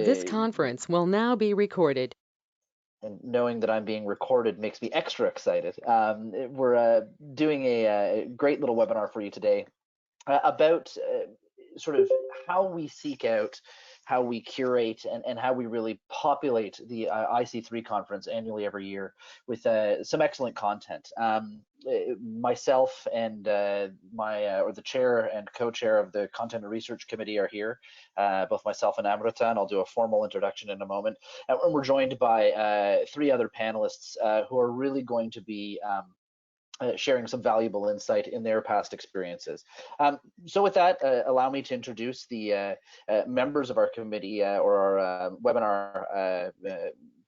This conference will now be recorded. And knowing that I'm being recorded makes me extra excited. We're doing a great little webinar for you today about sort of how we seek out, how we curate, and how we really populate the IC3 conference annually every year with some excellent content. Myself and or the chair and co-chair of the Content and Research Committee are here, both myself and Amrita, and I'll do a formal introduction in a moment. And we're joined by three other panelists who are really going to be sharing some valuable insight in their past experiences. So with that, allow me to introduce the members of our committee or our webinar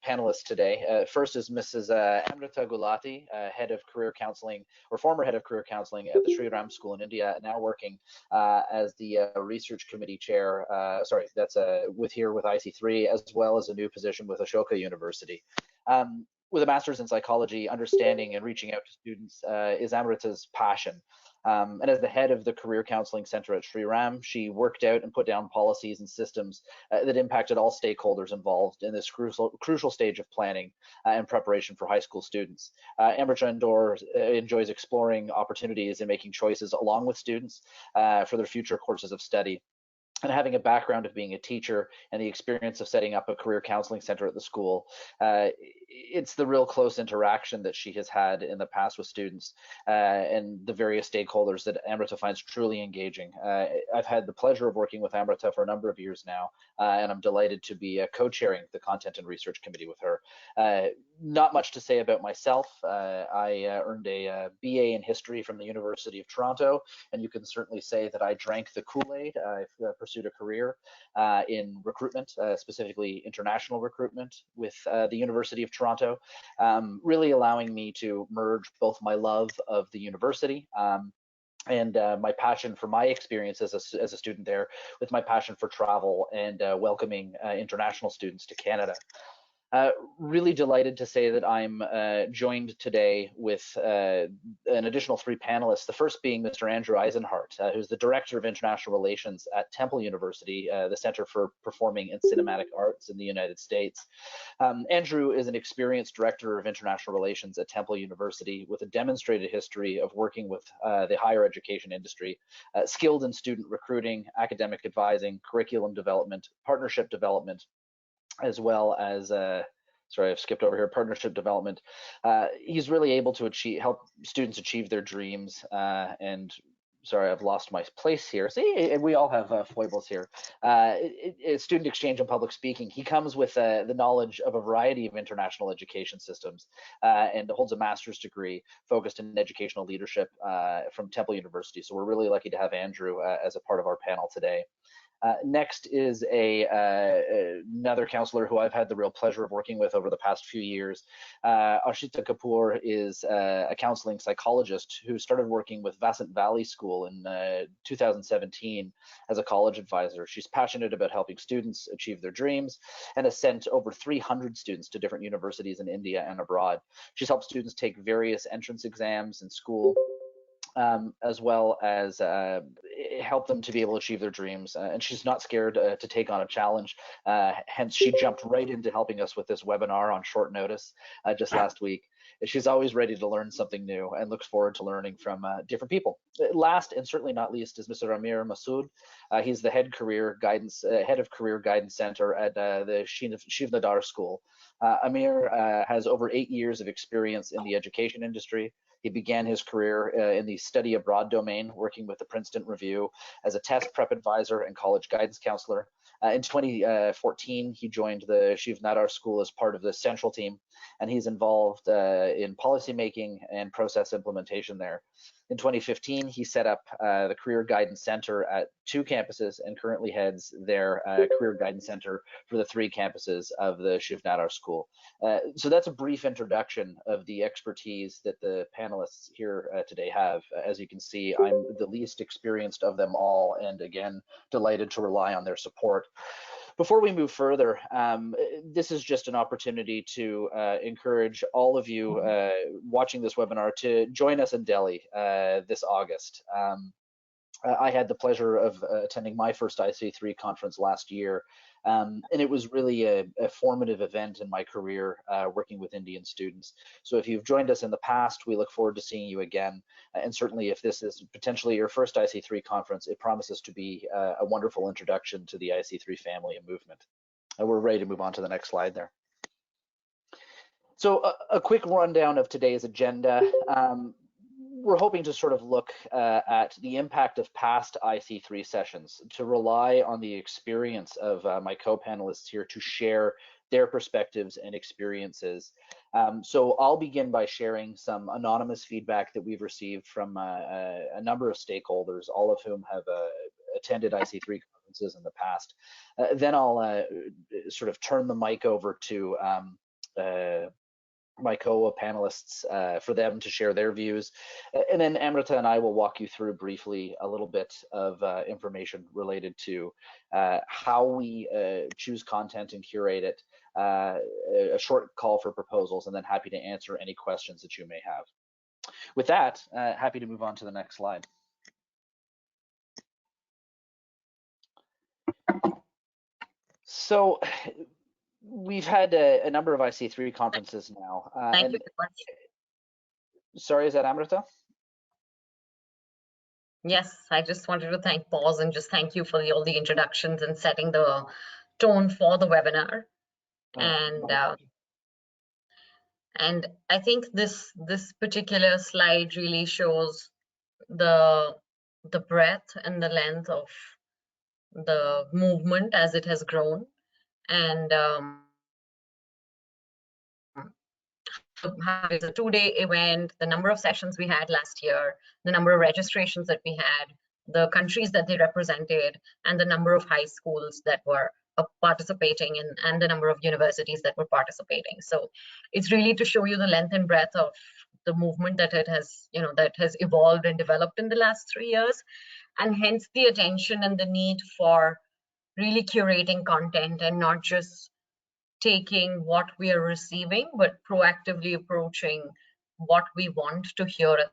panelists today. First is Mrs. Amrita Ghulati, head of career counseling, or former head of career counseling at the Sri Ram School in India, now working as the research committee chair. Sorry, that's with IC3, as well as a new position with Ashoka University. With a master's in psychology, understanding and reaching out to students is Amrita's passion. And as the head of the Career Counseling Center at Sri Ram, she worked out and put down policies and systems that impacted all stakeholders involved in this crucial stage of planning and preparation for high school students. Amrita enjoys exploring opportunities and making choices along with students for their future courses of study. And having a background of being a teacher and the experience of setting up a career counseling center at the school, it's the real close interaction that she has had in the past with students and the various stakeholders that Amrita finds truly engaging. I've had the pleasure of working with Amrita for a number of years now, and I'm delighted to be co-chairing the Content and Research Committee with her. Not much to say about myself. I earned a BA in history from the University of Toronto, and you can certainly say that I drank the Kool-Aid. I've pursued a career in recruitment, specifically international recruitment with the University of Toronto, really allowing me to merge both my love of the university and my passion for my experience as a student there with my passion for travel and welcoming international students to Canada. Really delighted to say that I'm joined today with an additional three panelists, the first being Mr. Andrew Eisenhart, who's the Director of International Relations at Temple University, the Center for Performing and Cinematic Arts in the United States. Andrew is an experienced Director of International Relations at Temple University with a demonstrated history of working with the higher education industry, skilled in student recruiting, academic advising, curriculum development, partnership development, as well as sorry, I've skipped over here, partnership development. He's really able to help students achieve their dreams. And sorry, I've lost my place here. See, we all have foibles here. Student exchange and public speaking. He comes with the knowledge of a variety of international education systems and holds a master's degree focused in educational leadership from Temple University. So we're really lucky to have Andrew as a part of our panel today. Next is another counselor who I've had the real pleasure of working with over the past few years. Ashita Kapoor is a counseling psychologist who started working with Vasant Valley School in 2017 as a college advisor. She's passionate about helping students achieve their dreams and has sent over 300 students to different universities in India and abroad. She's helped students take various entrance exams in school, as well as help them to be able to achieve their dreams. And she's not scared to take on a challenge. Hence, she jumped right into helping us with this webinar on short notice just last week. She's always ready to learn something new and looks forward to learning from different people. Last and certainly not least is Mr. Amir Masood. He's the head of career guidance center at the Shiv Nadar School. Amir has over 8 years of experience in the education industry. He began his career in the study abroad domain, working with the Princeton Review as a test prep advisor and college guidance counselor. In 2014, he joined the Shiv Nadar School as part of the central team, and he's involved in policymaking and process implementation there. In 2015, he set up the Career Guidance Center at 2 campuses and currently heads their Career Guidance Center for the 3 campuses of the Shiv Nadar School. So that's a brief introduction of the expertise that the panelists here today have. As you can see, I'm the least experienced of them all, and again, delighted to rely on their support. Before we move further, this is just an opportunity to encourage all of you watching this webinar to join us in Delhi this August. I had the pleasure of attending my first IC3 conference last year, and it was really a formative event in my career working with Indian students. So if you've joined us in the past, we look forward to seeing you again. And certainly if this is potentially your first IC3 conference, it promises to be a wonderful introduction to the IC3 family and movement. We're ready to move on to the next slide there. So a quick rundown of today's agenda. We're hoping to sort of look at the impact of past IC3 sessions, to rely on the experience of my co-panelists here to share their perspectives and experiences. So I'll begin by sharing some anonymous feedback that we've received from a number of stakeholders, all of whom have attended IC3 conferences in the past. Then I'll sort of turn the mic over to my co-panelists for them to share their views. And then Amrita and I will walk you through briefly a little bit of information related to how we choose content and curate it, a short call for proposals, and then happy to answer any questions that you may have. With that, happy to move on to the next slide. So we've had a number of IC3 conferences now. Thank you very much. Sorry, is that Amrita? Yes, I just wanted to thank Paws and just thank you for all the introductions and setting the tone for the webinar. And I think this particular slide really shows the breadth and the length of the movement as it has grown, and it's a 2-day event, the number of sessions we had last year, the number of registrations that we had, the countries that they represented, and the number of high schools that were participating and the number of universities that were participating. So it's really to show you the length and breadth of the movement that it has, that has evolved and developed in the last 3 years, and hence the attention and the need for really curating content and not just taking what we are receiving, but proactively approaching what we want to hear at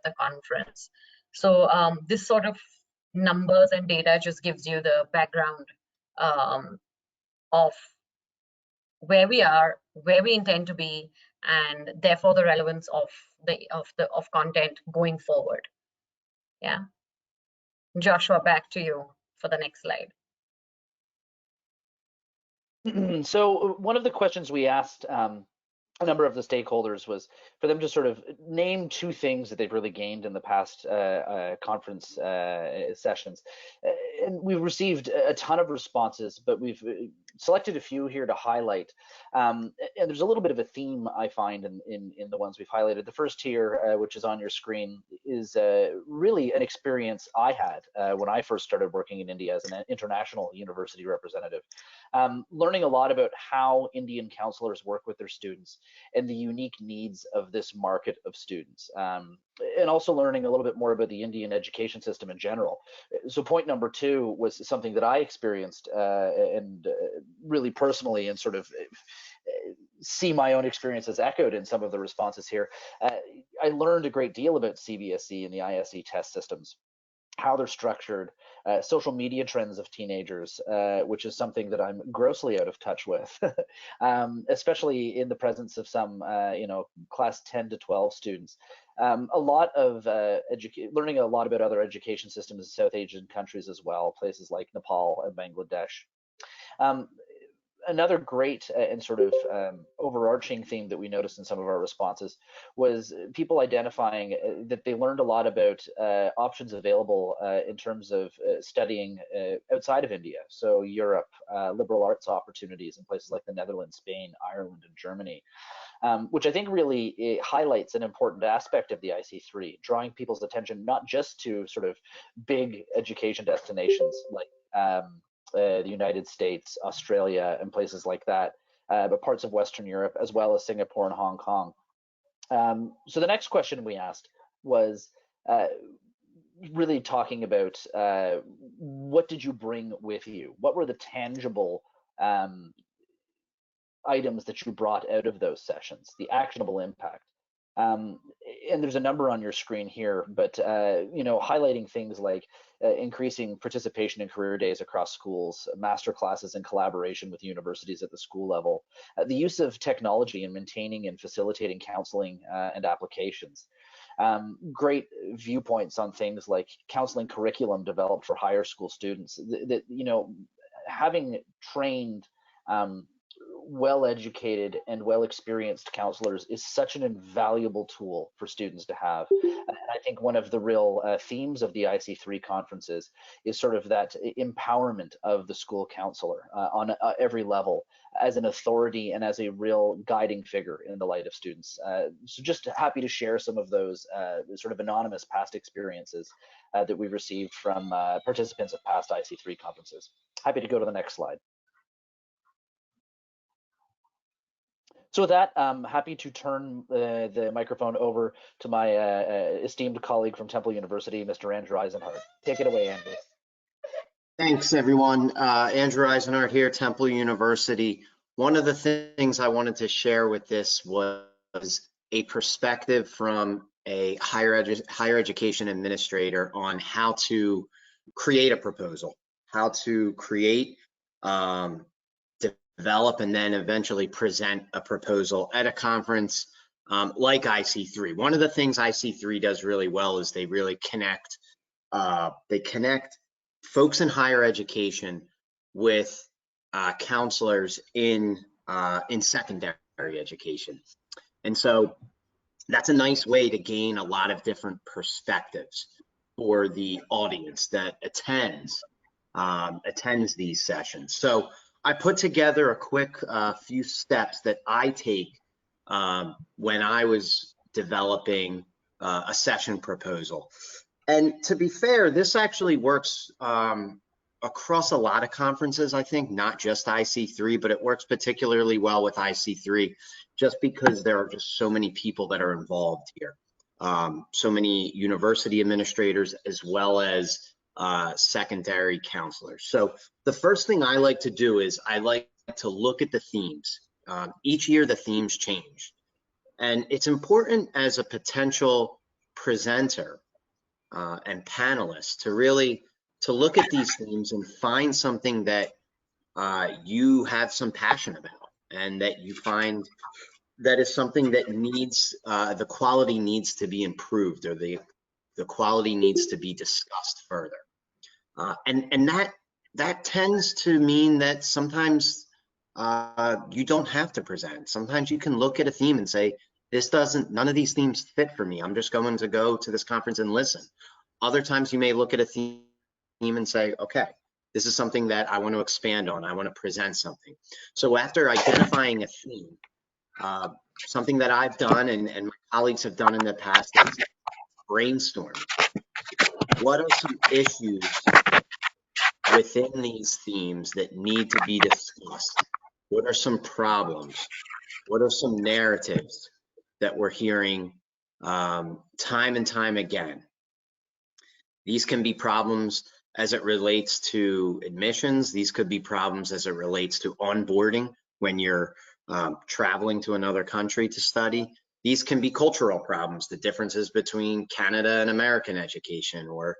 the conference. So this sort of numbers and data just gives you the background of where we are, where we intend to be, and therefore the relevance of content going forward. Yeah. Joshua, back to you for the next slide. So one of the questions we asked a number of the stakeholders was for them to sort of name 2 things that they've really gained in the past conference sessions. And we've received a ton of responses, but we've selected a few here to highlight. And there's a little bit of a theme I find in the ones we've highlighted. The first here, which is on your screen, is really an experience I had when I first started working in India as an international university representative. Learning a lot about how Indian counselors work with their students and the unique needs of this market of students, and also learning a little bit more about the Indian education system in general. So point number 2 was something that I experienced and really personally, and sort of see my own experiences echoed in some of the responses here. I learned a great deal about CBSE and the ISE test systems, how they're structured, social media trends of teenagers, which is something that I'm grossly out of touch with, especially in the presence of some, class 10 to 12 students. A lot of learning a lot about other education systems in South Asian countries as well, places like Nepal and Bangladesh. Another great and sort of overarching theme that we noticed in some of our responses was people identifying that they learned a lot about options available in terms of studying outside of India. So Europe, liberal arts opportunities in places like the Netherlands, Spain, Ireland, and Germany, which I think really highlights an important aspect of the IC3, drawing people's attention not just to sort of big education destinations like the United States, Australia, and places like that, but parts of Western Europe, as well as Singapore and Hong Kong. So the next question we asked was really talking about what did you bring with you? What were the tangible items that you brought out of those sessions, the actionable impact? And there's a number on your screen here, but highlighting things like increasing participation in career days across schools, master classes in collaboration with universities at the school level, the use of technology in maintaining and facilitating counseling and applications. Great viewpoints on things like counseling curriculum developed for higher school students. Having trained well-educated and well-experienced counselors is such an invaluable tool for students to have. And I think one of the real themes of the IC3 conferences is sort of that empowerment of the school counselor on every level as an authority and as a real guiding figure in the light of students. So just happy to share some of those sort of anonymous past experiences that we've received from participants of past IC3 conferences. Happy to go to the next slide. So with that, I'm happy to turn the microphone over to my esteemed colleague from Temple University, Mr. Andrew Eisenhart. Take it away, Andrew. Thanks, everyone. Andrew Eisenhart here, Temple University. One of the things I wanted to share with this was a perspective from a higher education administrator on how to create a proposal, how to create, develop, and then eventually present a proposal at a conference like IC3. One of the things IC3 does really well is they really connect. They connect folks in higher education with counselors in secondary education, and so that's a nice way to gain a lot of different perspectives for the audience that attends these sessions. So I put together a quick few steps that I take when I was developing a session proposal. And to be fair, this actually works across a lot of conferences, I think, not just IC3, but it works particularly well with IC3 just because there are just so many people that are involved here. So many university administrators as well as secondary counselors. So the first thing I like to do is I like to look at the themes. Each year the themes change, and it's important as a potential presenter and panelist to really look at these themes and find something that you have some passion about and that you find that is something that needs the quality needs to be improved, or the quality needs to be discussed further. And that tends to mean that sometimes you don't have to present. Sometimes you can look at a theme and say, none of these themes fit for me. I'm just going to go to this conference and listen. Other times you may look at a theme and say, okay, this is something that I want to expand on. I want to present something. So after identifying a theme, something that I've done and my colleagues have done in the past is brainstorm. What are some issues within these themes that need to be discussed? What are some problems? What are some narratives that we're hearing time and time again? These can be problems as it relates to admissions. These could be problems as it relates to onboarding when you're traveling to another country to study. These can be cultural problems, the differences between Canada and American education, or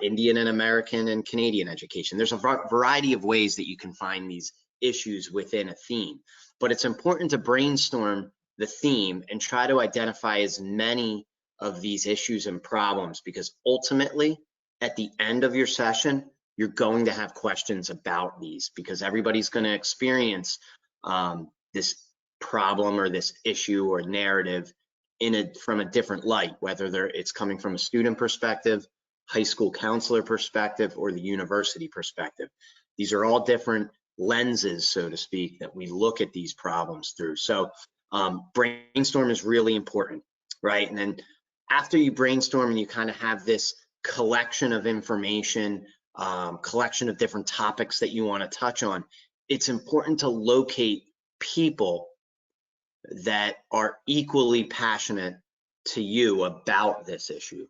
Indian and American and Canadian education. There's a variety of ways that you can find these issues within a theme, but it's important to brainstorm the theme and try to identify as many of these issues and problems, because ultimately at the end of your session, you're going to have questions about these, because everybody's going to experience this problem or this issue or narrative from a different light, whether it's coming from a student perspective, high school counselor perspective, or the university perspective. These are all different lenses, so to speak, that we look at these problems through. So brainstorm is really important, right? And then after you brainstorm and you kind of have this collection of information, collection of different topics that you want to touch on, it's important to locate people that are equally passionate to you about this issue.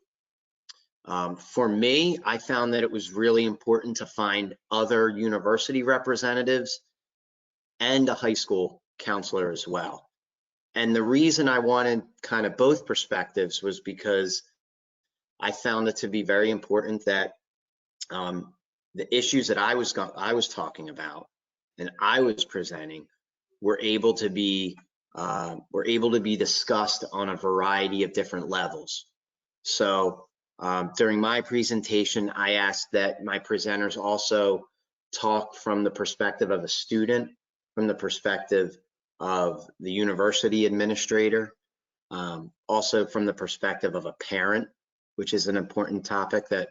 For me, I found that it was really important to find other university representatives and a high school counselor as well. And the reason I wanted kind of both perspectives was because I found it to be very important that the issues that I was talking about and I was presenting were able to be discussed on a variety of different levels. So during my presentation, I asked that my presenters also talk from the perspective of a student, from the perspective of the university administrator, also from the perspective of a parent, which is an important topic that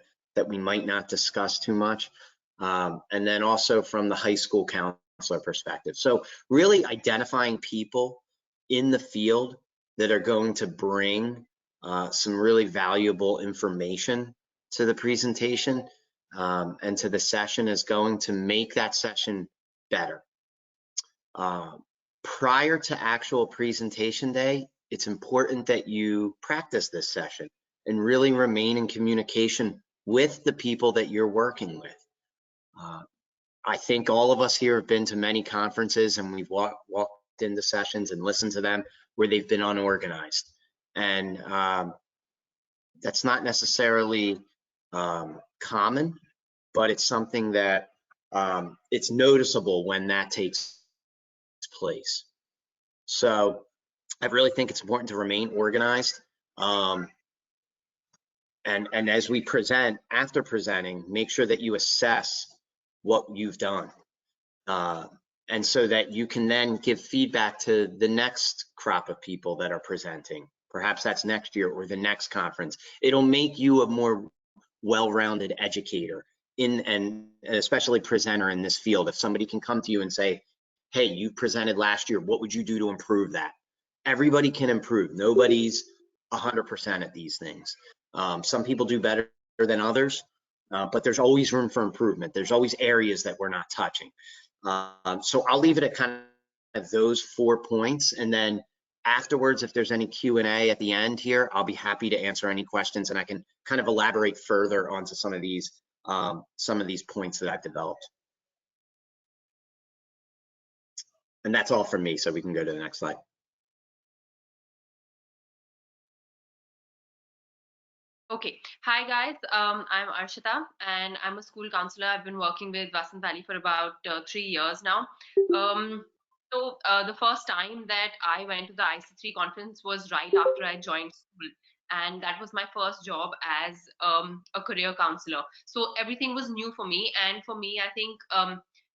we might not discuss too much, and then also from the high school counselor perspective. So really identifying people in the field that are going to bring some really valuable information to the presentation and to the session is going to make that session better. Prior to actual presentation day, it's important that you practice this session and really remain in communication with the people that you're working with. I think all of us here have been to many conferences and we've walked into sessions and listened to them where they've been unorganized. And that's not necessarily common, but it's something that it's noticeable when that takes place. So I really think it's important to remain organized. And as we present, after presenting, make sure that you assess what you've done. And so that you can then give feedback to the next crop of people that are presenting. Perhaps that's next year or the next conference. It'll make you a more well-rounded educator and especially presenter in this field. If somebody can come to you and say, hey, you presented last year, what would you do to improve that? Everybody can improve. Nobody's 100% at these things. Some people do better than others, but there's always room for improvement. There's always areas that we're not touching. So I'll leave it at kind of those 4 points, and then afterwards, if there's any Q&A at the end here, I'll be happy to answer any questions, and I can kind of elaborate further onto some of these points that I've developed. And that's all from me, so we can go to the next slide. Okay, hi guys, I'm Arshita and I'm a school counselor. I've been working with Vasant Valley for about 3 years now. The first time that I went to the IC3 conference was right after I joined school, and that was my first job as a career counselor. So everything was new for me, and for me, I think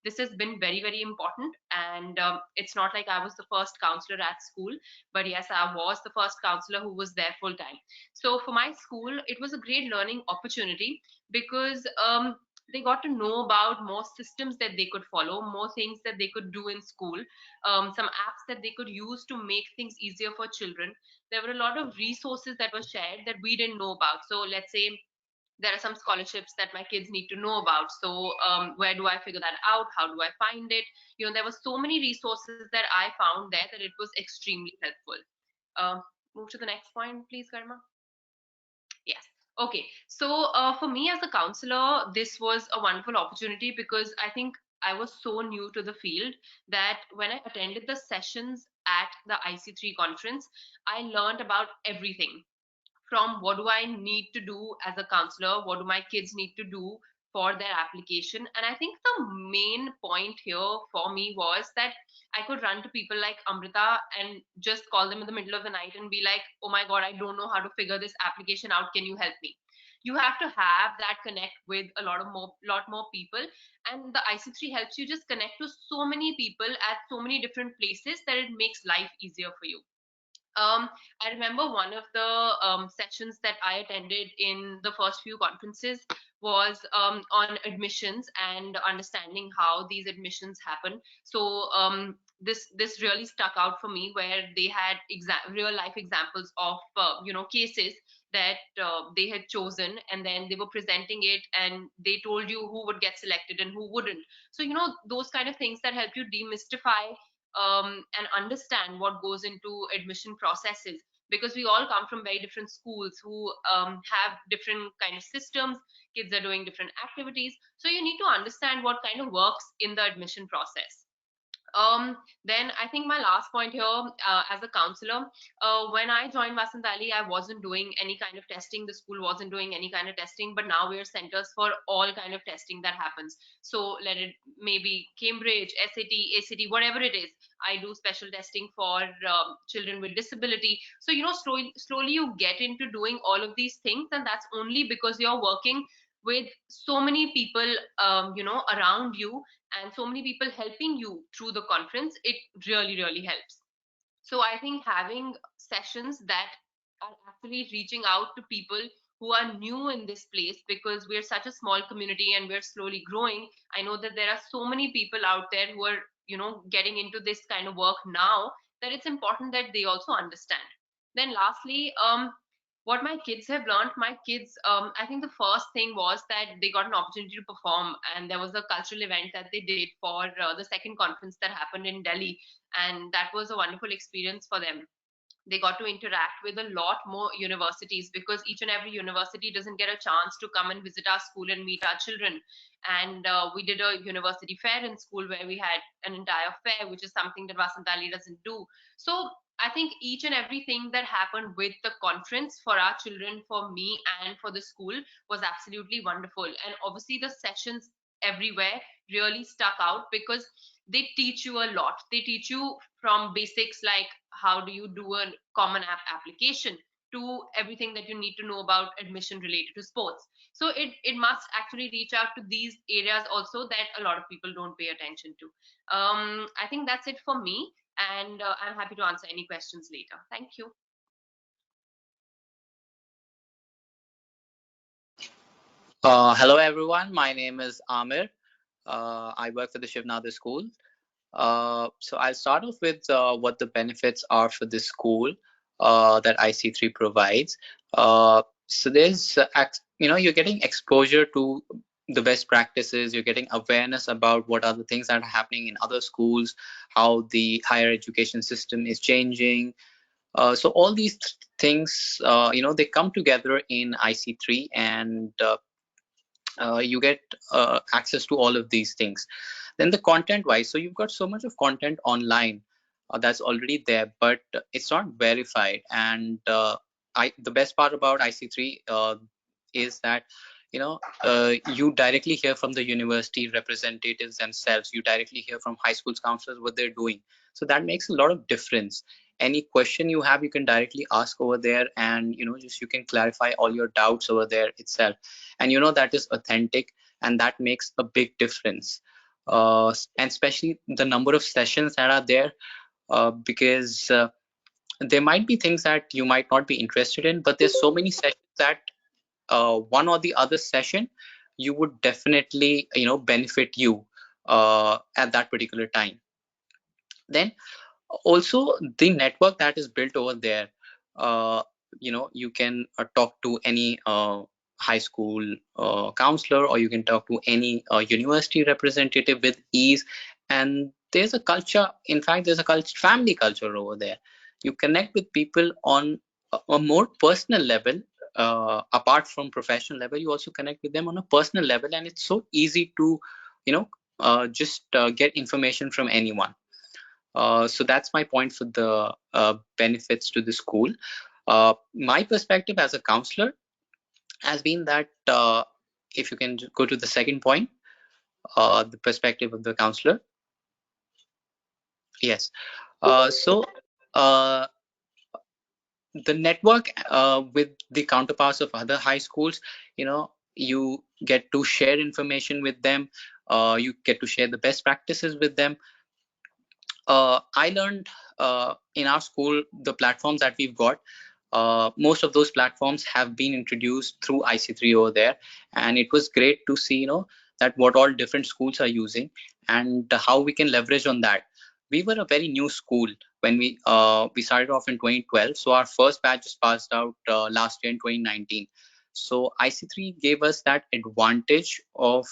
this has been very, very important. And it's not like I was the first counselor at school, but yes, I was the first counselor who was there full time. So for my school, it was a great learning opportunity because they got to know about more systems that they could follow, more things that they could do in school, some apps that they could use to make things easier for children. There were a lot of resources that were shared that we didn't know about. So let's say there are some scholarships that my kids need to know about. So where do I figure that out? How do I find it? You know, there were so many resources that I found there that it was extremely helpful. Move to the next point, please, Karma. Yes. Okay. So for me as a counselor, this was a wonderful opportunity because I think I was so new to the field that when I attended the sessions at the IC3 conference, I learned about everything from what do I need to do as a counselor, what do my kids need to do for their application. And I think the main point here for me was that I could run to people like Amrita and just call them in the middle of the night and be like, oh my God, I don't know how to figure this application out. Can you help me? You have to have that connect with a lot more people, and the IC3 helps you just connect to so many people at so many different places that it makes life easier for you. I remember one of the sessions that I attended in the first few conferences was on admissions and understanding how these admissions happen. So this really stuck out for me, where they had real life examples of cases that they had chosen, and then they were presenting it, and they told you who would get selected and who wouldn't. So those kind of things that help you demystify and understand what goes into admission processes, because we all come from very different schools who have different kind of systems. Kids are doing different activities, so you need to understand what kind of works in the admission process. Then I think my last point here, as a counselor, when I joined Vasantali, I wasn't doing any kind of testing. The school wasn't doing any kind of testing, but now we are centers for all kind of testing that happens. So let it maybe Cambridge, SAT, ACT, whatever it is. I do special testing for children with disability. So slowly you get into doing all of these things, and that's only because you're working with so many people, around you, and so many people helping you through the conference. It really helps. So I think having sessions that are actually reaching out to people who are new in this place, because we're such a small community and we're slowly growing. I know that there are so many people out there who are getting into this kind of work now, that it's important that they also understand. Then lastly, what my kids have learned, my kids, I think the first thing was that they got an opportunity to perform, and there was a cultural event that they did for the second conference that happened in Delhi, and that was a wonderful experience for them. They got to interact with a lot more universities, because each and every university doesn't get a chance to come and visit our school and meet our children. And we did a university fair in school where we had an entire fair, which is something that Vasantali doesn't do. So I think each and everything that happened with the conference for our children, for me, and for the school was absolutely wonderful. And obviously the sessions everywhere really stuck out, because they teach you a lot. They teach you from basics like how do you do a common app application, to everything that you need to know about admission related to sports. So it must actually reach out to these areas also that a lot of people don't pay attention to. I think that's it for me, and I'm happy to answer any questions later. Thank you. Hello everyone, my name is Amir. I work for the Shivnada school. So I'll start off with what the benefits are for this school that IC3 provides. So there's, you're getting exposure to the best practices, you're getting awareness about what are the things that are happening in other schools, how the higher education system is changing. So all these things, they come together in IC3, and you get access to all of these things. Then the content wise, so you've got so much of content online that's already there, but it's not verified. And the best part about IC3 is that you directly hear from the university representatives themselves. You directly hear from high schools counselors what they're doing. So that makes a lot of difference. Any question you have, you can directly ask over there, and you can clarify all your doubts over there itself. And that is authentic, and that makes a big difference. And especially the number of sessions that are there, because there might be things that you might not be interested in, but there's so many sessions that one or the other session you would definitely benefit you at that particular time. Then also the network that is built over there, you can talk to any high school counselor, or you can talk to any university representative with ease. And there's a culture, in fact there's a family culture over there. You connect with people on a more personal level. Apart from professional level, you also connect with them on a personal level, and it's so easy to just get information from anyone. So that's my point for the benefits to the school. My perspective as a counselor has been that, if you can go to the second point, the perspective of the counselor. Yes. So the network with the counterparts of other high schools, you get to share information with them. You get to share the best practices with them. I learned in our school, the platforms that we've got, most of those platforms have been introduced through IC3 over there, and it was great to see that what all different schools are using and how we can leverage on that. We were a very new school when we started off in 2012, so our first batch just passed out last year in 2019. So IC3 gave us that advantage of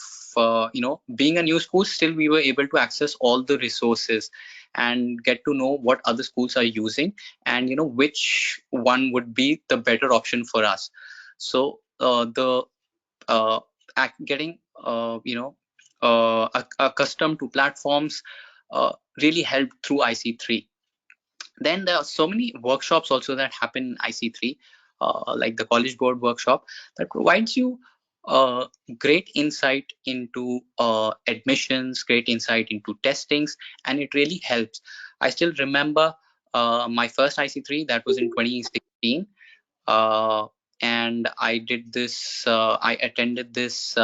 being a new school. Still we were able to access all the resources and get to know what other schools are using, and which one would be the better option for us. So getting accustomed to platforms, really helped through IC3. Then there are so many workshops also that happen in IC3, like the College Board workshop, that provides you great insight into admissions, great insight into testings, and it really helps. I still remember my first IC3, that was in 2016, and I did this. I attended this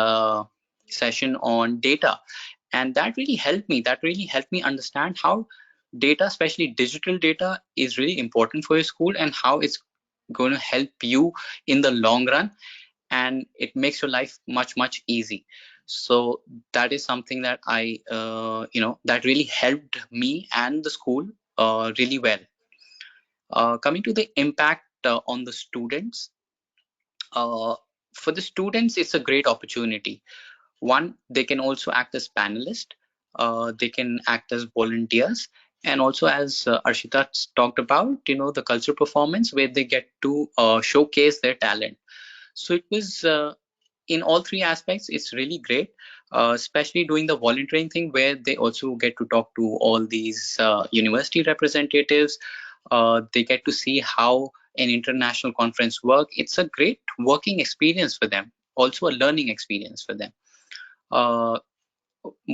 session on data, and that really helped me. That really helped me understand how data, especially digital data, is really important for your school and how it's going to help you in the long run, and it makes your life much easy. So that is something that I that really helped me and the school really well. Coming to the impact on the students, for the students it's a great opportunity. One, they can also act as panelists, they can act as volunteers, and also, as Arshita talked about, the cultural performance where they get to showcase their talent. So it was in all three aspects, it's really great, especially doing the volunteering thing where they also get to talk to all these university representatives. They get to see how an international conference works. It's a great working experience for them, also a learning experience for them.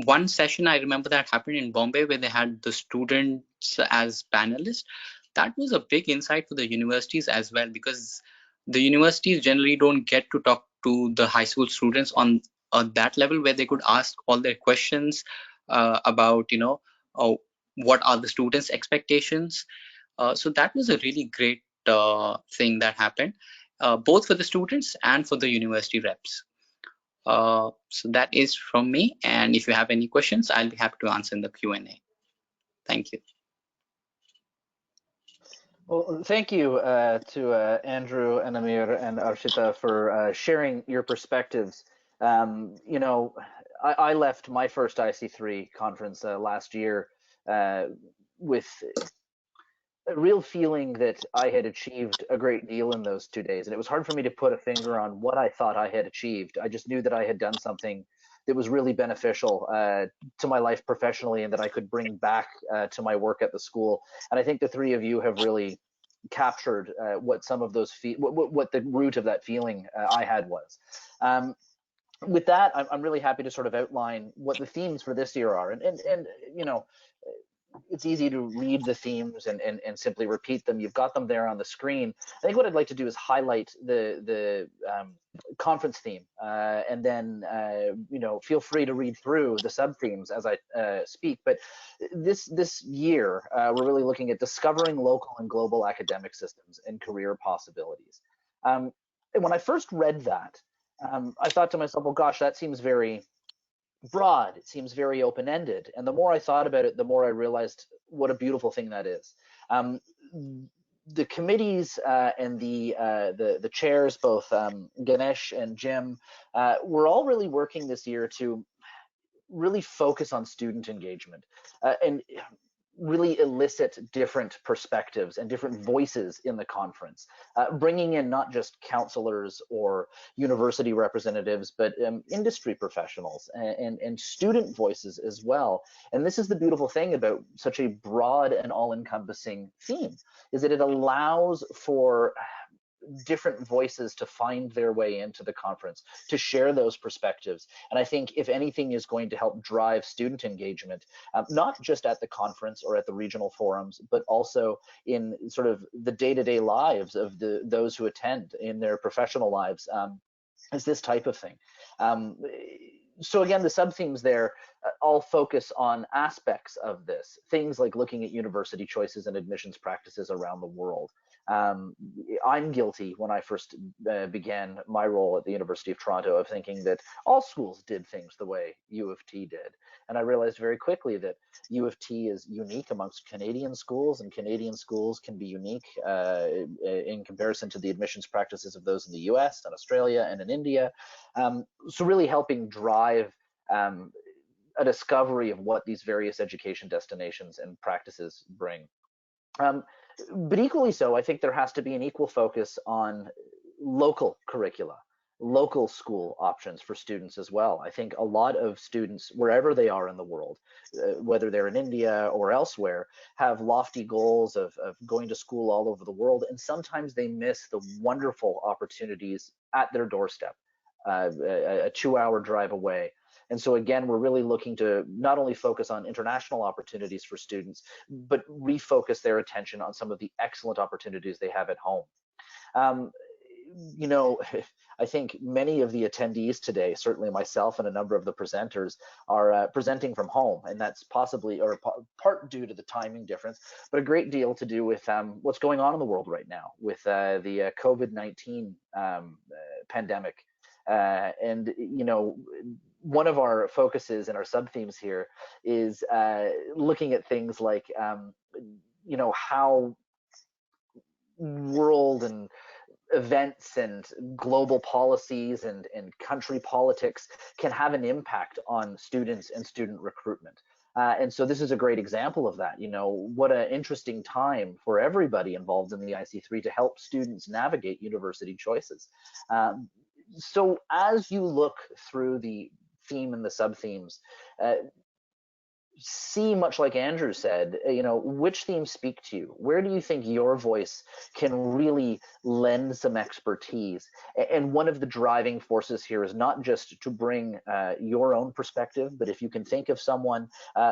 One session I remember that happened in Bombay where they had the students as panelists. That was a big insight for the universities as well, because the universities generally don't get to talk to the high school students on that level where they could ask all their questions about, what are the students' expectations. So that was a really great thing that happened, both for the students and for the university reps. So that is from me, and if you have any questions, I'll be happy to answer in the Q&A. Thank you. Well, thank you to Andrew and Amir and Arshita for sharing your perspectives. I left my first IC3 conference last year with a real feeling that I had achieved a great deal in those 2 days. And it was hard for me to put a finger on what I thought I had achieved. I just knew that I had done something that was really beneficial to my life professionally and that I could bring back to my work at the school. And I think the three of you have really captured what some of those what the root of that feeling I had was. With that, I'm really happy to sort of outline what the themes for this year are. And it's easy to read the themes and simply repeat them. You've got them there on the screen. I think what I'd like to do is highlight the conference theme, and then feel free to read through the sub themes as I speak. But this year, we're really looking at discovering local and global academic systems and career possibilities. And when I first read that, I thought to myself, well, gosh, that seems very broad. It seems very open-ended. And the more I thought about it, the more I realized what a beautiful thing that is. The committees and the chairs, both Ganesh and Jim, were all really working this year to really focus on student engagement and really elicit different perspectives and different voices in the conference, bringing in not just counselors or university representatives, but industry professionals and student voices as well. And this is the beautiful thing about such a broad and all-encompassing theme, is that it allows for different voices to find their way into the conference, to share those perspectives. And I think if anything is going to help drive student engagement, not just at the conference or at the regional forums, but also in sort of the day-to-day lives of those who attend in their professional lives, is this type of thing. So again, the sub-themes there all focus on aspects of this, things like looking at university choices and admissions practices around the world. I'm guilty when I first began my role at the University of Toronto of thinking that all schools did things the way U of T did. And I realized very quickly that U of T is unique amongst Canadian schools, and Canadian schools can be unique in comparison to the admissions practices of those in the US and Australia and in India. So really helping drive a discovery of what these various education destinations and practices bring. But equally so, I think there has to be an equal focus on local curricula. local school options for students as well. I think a lot of students, wherever they are in the world, whether they're in India or elsewhere, have lofty goals of going to school all over the world, and sometimes they miss the wonderful opportunities at their doorstep, a 2-hour drive away. And so again, we're really looking to not only focus on international opportunities for students, but refocus their attention on some of the excellent opportunities they have at home. You know, I think many of the attendees today, certainly myself and a number of the presenters, are presenting from home, and that's possibly or part due to the timing difference, but a great deal to do with what's going on in the world right now with the COVID-19 pandemic. And you know, one of our focuses and our sub themes here is looking at things like you know, how world and events and global policies and country politics can have an impact on students and student recruitment. And so this is a great example of that. You know, what an interesting time for everybody involved in the IC3 to help students navigate university choices. So as you look through the theme and the sub themes, see, much like Andrew said, you know, which themes speak to you? Where do you think your voice can really lend some expertise? And one of the driving forces here is not just to bring your own perspective, but if you can think of someone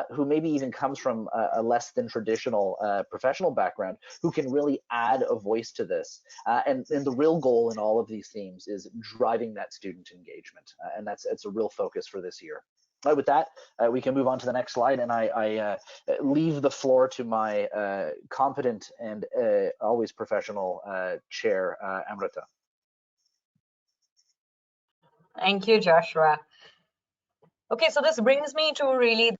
who maybe even comes from a less than traditional professional background, who can really add a voice to this. And the real goal in all of these themes is driving that student engagement. And it's a real focus for this year. With that, we can move on to the next slide, and I leave the floor to my competent and always professional chair, Amrita. Thank you, Joshua. Okay, so this brings me to really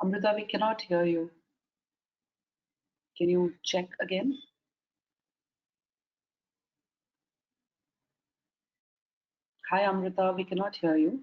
Amrita, we cannot hear you. Can you check again? Hi, Amrita, we cannot hear you.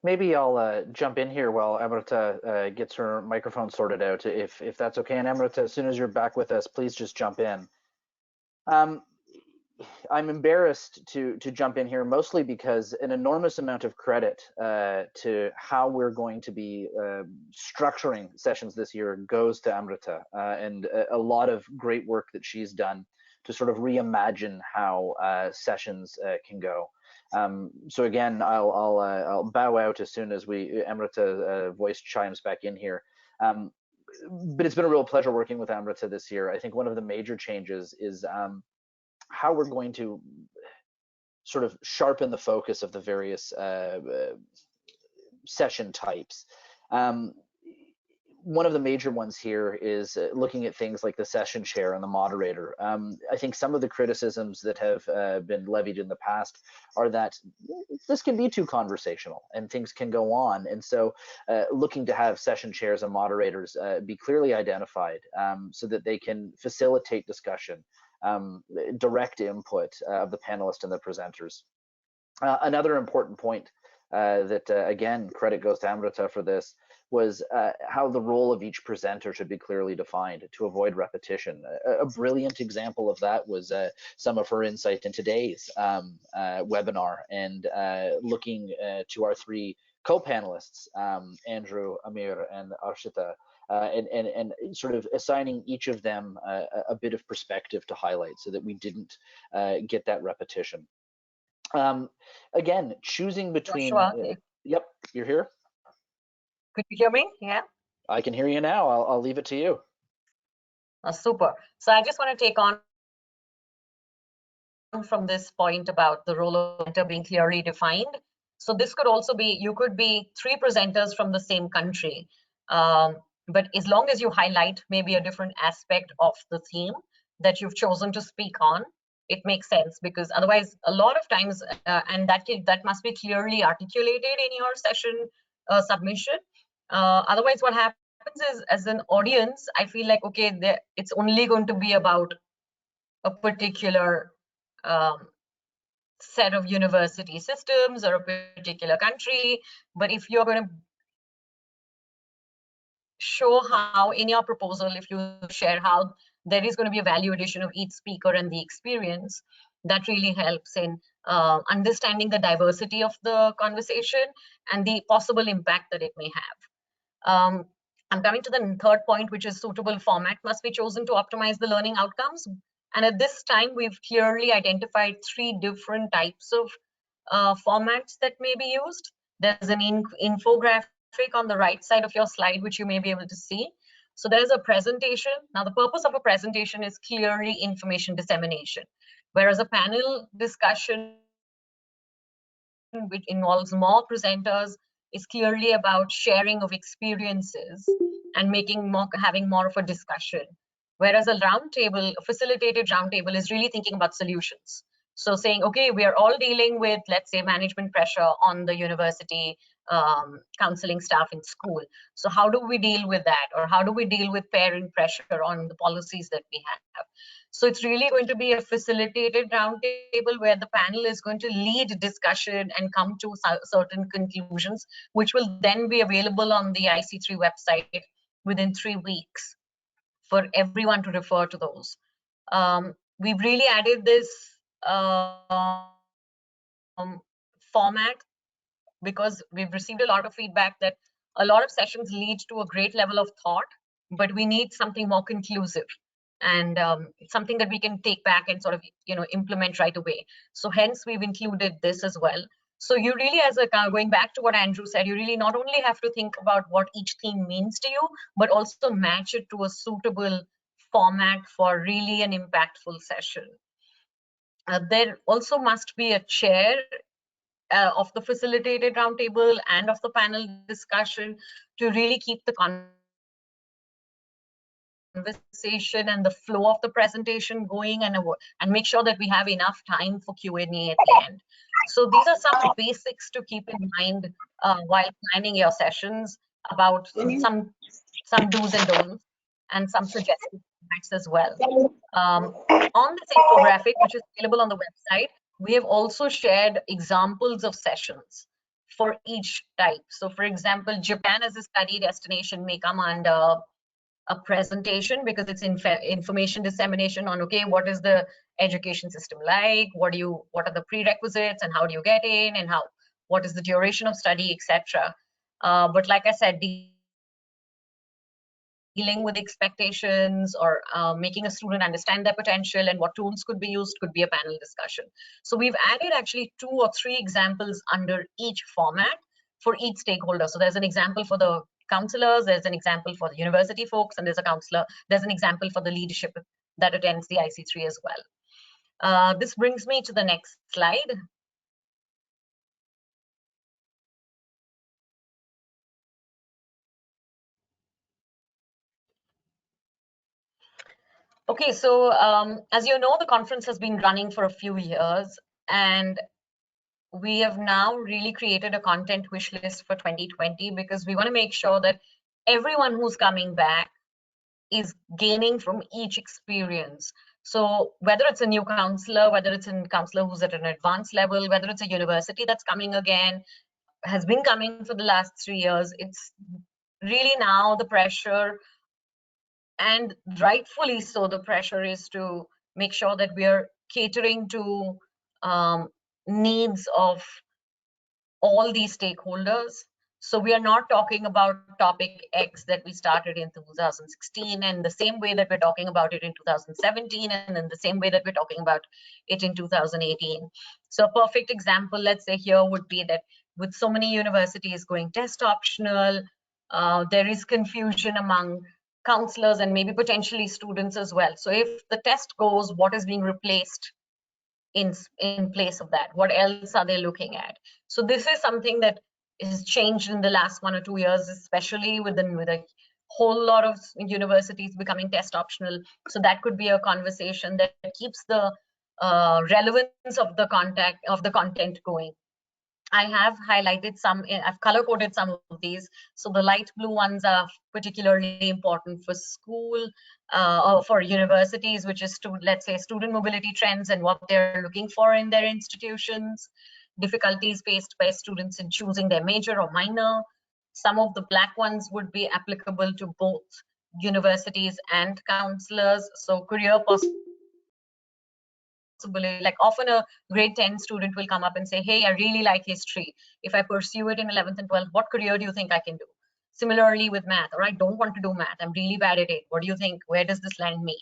Maybe I'll jump in here while Amrita gets her microphone sorted out, if that's okay. And Amrita, as soon as you're back with us, please just jump in. I'm embarrassed to jump in here, mostly because an enormous amount of credit to how we're going to be structuring sessions this year goes to Amrita, and a lot of great work that she's done to sort of reimagine how sessions can go. So again, I'll bow out as soon as Amrita's voice chimes back in here. But it's been a real pleasure working with Amrita this year. I think one of the major changes is how we're going to sort of sharpen the focus of the various session types. One of the major ones here is looking at things like the session chair and the moderator. I think some of the criticisms that have been levied in the past are that this can be too conversational and things can go on. And so looking to have session chairs and moderators be clearly identified so that they can facilitate discussion, direct input of the panelists and the presenters. Another important point that, again, credit goes to Amrita for this, was how the role of each presenter should be clearly defined to avoid repetition. A brilliant example of that was some of her insight in today's webinar, and looking to our three co-panelists, Andrew, Amir, and Arshita, and sort of assigning each of them a bit of perspective to highlight so that we didn't get that repetition. Again, choosing between, yep, you're here? Could you hear me? Yeah. I can hear you now. I'll leave it to you. Super. So I just want to take on from this point about the role of presenter being clearly defined. So this could also be, you could be 3 presenters from the same country, but as long as you highlight maybe a different aspect of the theme that you've chosen to speak on, it makes sense, because otherwise a lot of times, and that must be clearly articulated in your session submission. Otherwise what happens is, as an audience, I feel like, okay, it's only going to be about a particular set of university systems or a particular country. But if you're going to show how in your proposal, if you share how there is going to be a value addition of each speaker and the experience, that really helps in understanding the diversity of the conversation and the possible impact that it may have. I'm coming to the third point, which is suitable format must be chosen to optimize the learning outcomes. And at this time, we've clearly identified 3 different types of formats that may be used. There's an infographic on the right side of your slide, which you may be able to see. So there's a presentation. Now, the purpose of a presentation is clearly information dissemination, whereas a panel discussion, which involves more presenters, is clearly about sharing of experiences and having more of a discussion. Whereas a roundtable, a facilitated roundtable, is really thinking about solutions. So saying, okay, we are all dealing with, let's say, management pressure on the university counseling staff in school. So how do we deal with that? Or how do we deal with parent pressure on the policies that we have? So it's really going to be a facilitated roundtable where the panel is going to lead discussion and come to certain conclusions, which will then be available on the IC3 website within 3 weeks for everyone to refer to those. We've really added this format because we've received a lot of feedback that a lot of sessions lead to a great level of thought, but we need something more conclusive and something that we can take back and sort of implement right away. So hence we've included this as well. So you really, as a going back to what Andrew said, you really not only have to think about what each theme means to you, but also match it to a suitable format for really an impactful session. There also must be a chair of the facilitated roundtable and of the panel discussion to really keep the conversation and the flow of the presentation going, and make sure that we have enough time for Q&A at the end. So these are some basics to keep in mind while planning your sessions, about some do's and don'ts and some suggested formats as well. On this infographic, which is available on the website, we have also shared examples of sessions for each type. So for example, Japan as a study destination may come under a presentation because it's information dissemination on, okay, what is the education system like, what are the prerequisites and how do you get in, and what is the duration of study, etc. But like I said, dealing with expectations or making a student understand their potential and what tools could be used could be a panel discussion. So we've added actually 2 or 3 examples under each format for each stakeholder. So there's an example for the counselors, there's an example for the university folks, and there's an example for the leadership that attends the IC3 as well. This brings me to the next slide. Okay, so as you know, the conference has been running for a few years, and we have now really created a content wish list for 2020 because we want to make sure that everyone who's coming back is gaining from each experience. So whether it's a new counselor, whether it's a counselor who's at an advanced level, whether it's a university that's coming again, has been coming for the last 3 years, it's really now the pressure, and rightfully so, the pressure is to make sure that we are catering to needs of all these stakeholders. So we are not talking about topic X that we started in 2016 and the same way that we're talking about it in 2017 and in the same way that we're talking about it in 2018. So a perfect example, let's say here, would be that with so many universities going test optional, there is confusion among counselors and maybe potentially students as well. So if the test goes, what is being replaced in place of that? What else are they looking at? So this is something that has changed in the last 1 or 2 years, especially with a whole lot of universities becoming test optional. So that could be a conversation that keeps the relevance of the content going. I have highlighted some, I've color coded some of these. So the light blue ones are particularly important for school or for universities, which is let's say student mobility trends and what they're looking for in their institutions, difficulties faced by students in choosing their major or minor. Some of the black ones would be applicable to both universities and counselors. So career possibilities. Like often a grade 10 student will come up and say, hey, I really like history. If I pursue it in 11th and 12th, what career do you think I can do? Similarly with math, or I don't want to do math, I'm really bad at it. What do you think? Where does this land me?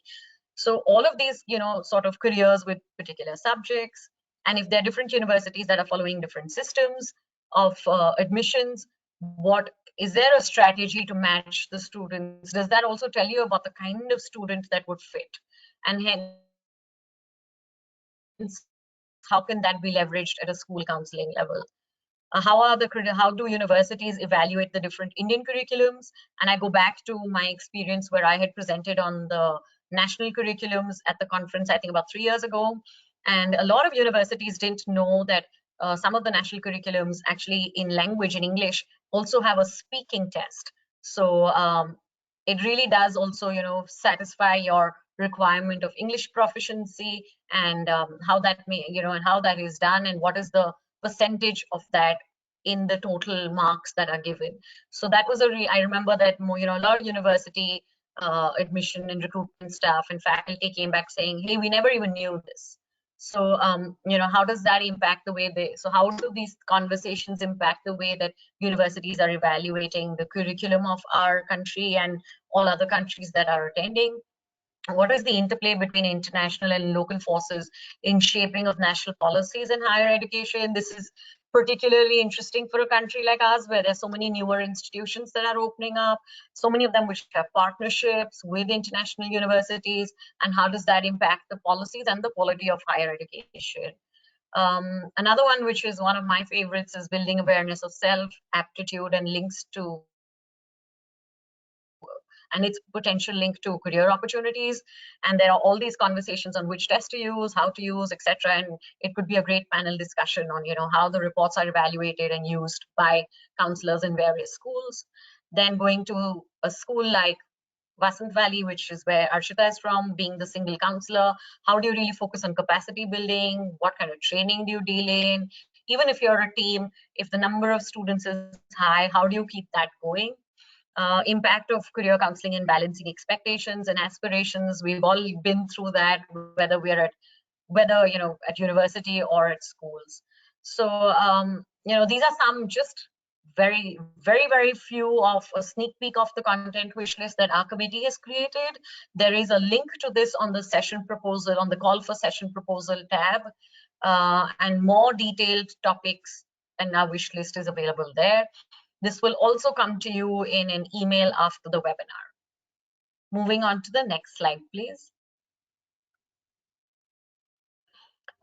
So all of these, sort of careers with particular subjects. And if there are different universities that are following different systems of admissions, is there a strategy to match the students? Does that also tell you about the kind of student that would fit? And hence, how can that be leveraged at a school counseling level? How do universities evaluate the different Indian curriculums? And I go back to my experience where I had presented on the national curriculums at the conference, I think about 3 years ago. And a lot of universities didn't know that some of the national curriculums actually in language, in English, also have a speaking test. So it really does also, satisfy your requirement of English proficiency, and how that and how that is done, and what is the percentage of that in the total marks that are given. So that was I remember that a lot of university admission and recruitment staff and faculty came back saying, hey, we never even knew this. So how does that impact the way how do these conversations impact the way that universities are evaluating the curriculum of our country and all other countries that are attending? What is the interplay between international and local forces in shaping of national policies in higher education? This is particularly interesting for a country like ours, where there's so many newer institutions that are opening up, so many of them which have partnerships with international universities, and how does that impact the policies and the quality of higher education? Another one, which is one of my favorites, is building awareness of self, aptitude, and links to and its potential link to career opportunities. And there are all these conversations on which test to use, how to use, etc. And it could be a great panel discussion on, how the reports are evaluated and used by counselors in various schools. Then going to a school like Vasant Valley, which is where Arshita is from, being the single counselor, how do you really focus on capacity building? What kind of training do you deal in? Even if you're a team, if the number of students is high, how do you keep that going? Impact of career counseling and balancing expectations and aspirations. We've all been through that, whether at university or at schools. So these are some just very, very, very few of a sneak peek of the content wish list that our committee has created. There is a link to this on the session proposal, on the call for session proposal tab, and more detailed topics and our wish list is available there. This will also come to you in an email after the webinar. Moving on to the next slide, please.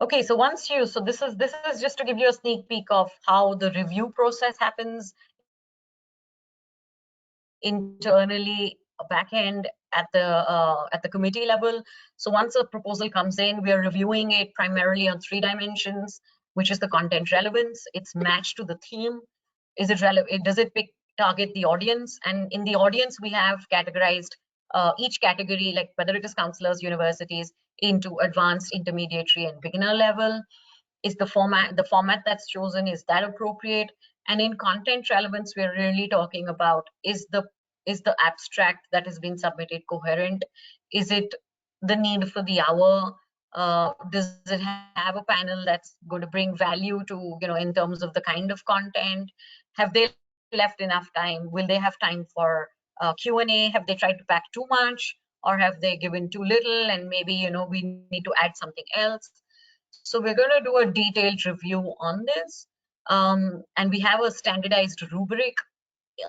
Okay, so this is just to give you a sneak peek of how the review process happens internally, back end at the committee level. So once a proposal comes in, we are reviewing it primarily on 3 dimensions, which is the content relevance. It's matched to the theme. Is it relevant? Does it target the audience? And in the audience, we have categorized each category, like whether it is counselors, universities, into advanced, intermediary, and beginner level. Is the format that's chosen, is that appropriate? And in content relevance, we're really talking about, is the abstract that has been submitted coherent? Is it the need for the hour? Does it have a panel that's going to bring value to, in terms of the kind of content? Have they left enough time? Will they have time for Q&A? Have they tried to pack too much, or have they given too little, and maybe we need to add something else? So we're going to do a detailed review on this, and we have a standardized rubric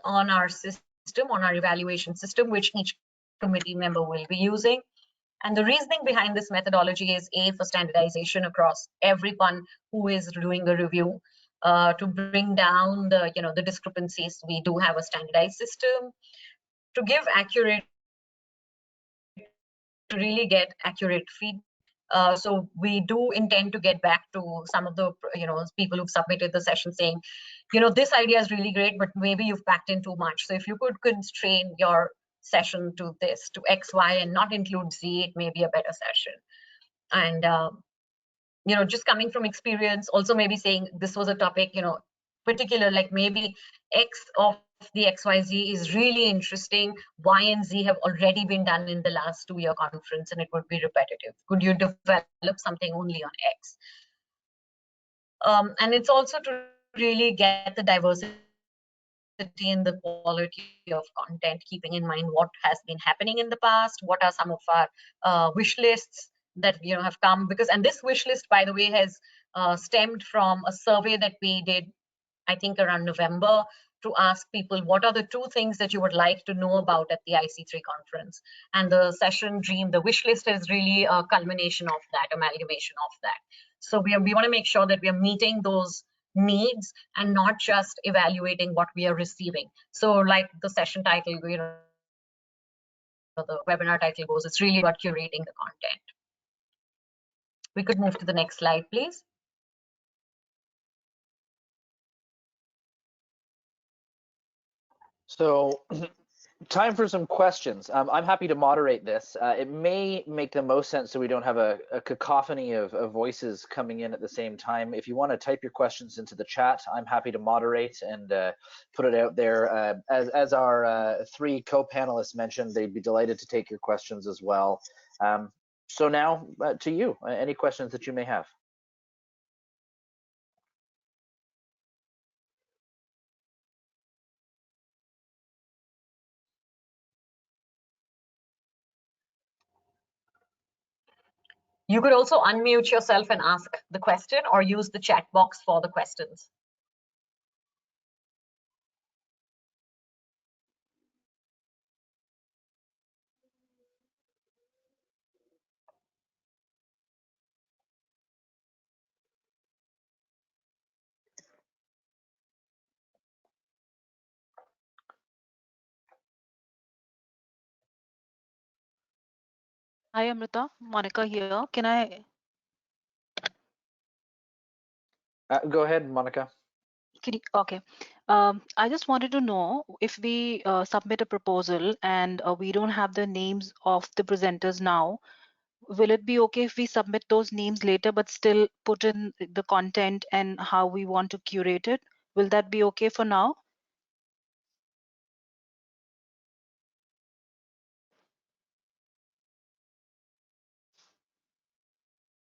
on our system, on our evaluation system, which each committee member will be using. And the reasoning behind this methodology is for standardization across everyone who is doing a review, to bring down the discrepancies. We do have a standardized system to give accurate, to really get accurate feedback. So we do intend to get back to some of the people who've submitted the session saying, this idea is really great, but maybe you've packed in too much. So if you could constrain your session to this, to X, Y, and not include Z, it may be a better session. And just coming from experience, also maybe saying this was a topic, particular, like maybe X of the XYZ is really interesting. Y and Z have already been done in the last 2-year conference, and it would be repetitive. Could you develop something only on X? And it's also to really get the diversity in the quality of content, keeping in mind what has been happening in the past, what are some of our wish lists that have come, and this wish list, by the way, has stemmed from a survey that we did, I think around November, to ask people what are the 2 things that you would like to know about at the IC3 conference. And the session dream, the wish list, is really a culmination of that, amalgamation of that. So we want to make sure that we are meeting those needs and not just evaluating what we are receiving. So like the session title, the webinar title goes, it's really about curating the content. We could move to the next slide, please. So time for some questions. I'm happy to moderate this. It may make the most sense so we don't have a cacophony of voices coming in at the same time. If you want to type your questions into the chat, I'm happy to moderate and put it out there. As our 3 co-panelists mentioned, they'd be delighted to take your questions as well. So now to you, any questions that you may have. You could also unmute yourself and ask the question, or use the chat box for the questions. Hi, Amrita. Monica here. Can I? Go ahead, Monica. Okay. I just wanted to know if we submit a proposal and we don't have the names of the presenters now, will it be okay if we submit those names later but still put in the content and how we want to curate it? Will that be okay for now?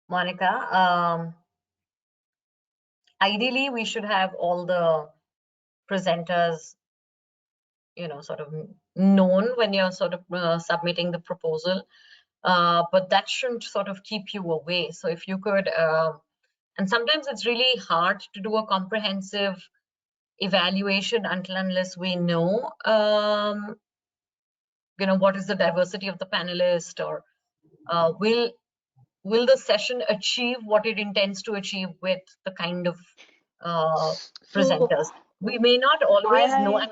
Monica, ideally we should have all the presenters sort of known when you're sort of submitting the proposal, but that shouldn't sort of keep you away. So if you could, and sometimes it's really hard to do a comprehensive evaluation unless we know what is the diversity of the panelists, or will the session achieve what it intends to achieve with the kind of presenters. We may not always know. I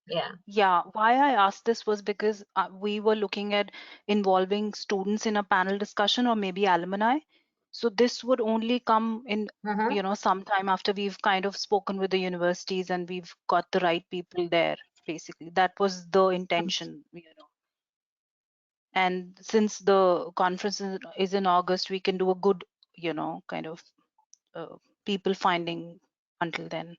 mean, yeah, why I asked this was because we were looking at involving students in a panel discussion, or maybe alumni. So this would only come in sometime after we've kind of spoken with the universities and we've got the right people there. Basically that was the intention. And since the conference is in August, we can do a good, kind of people finding until then.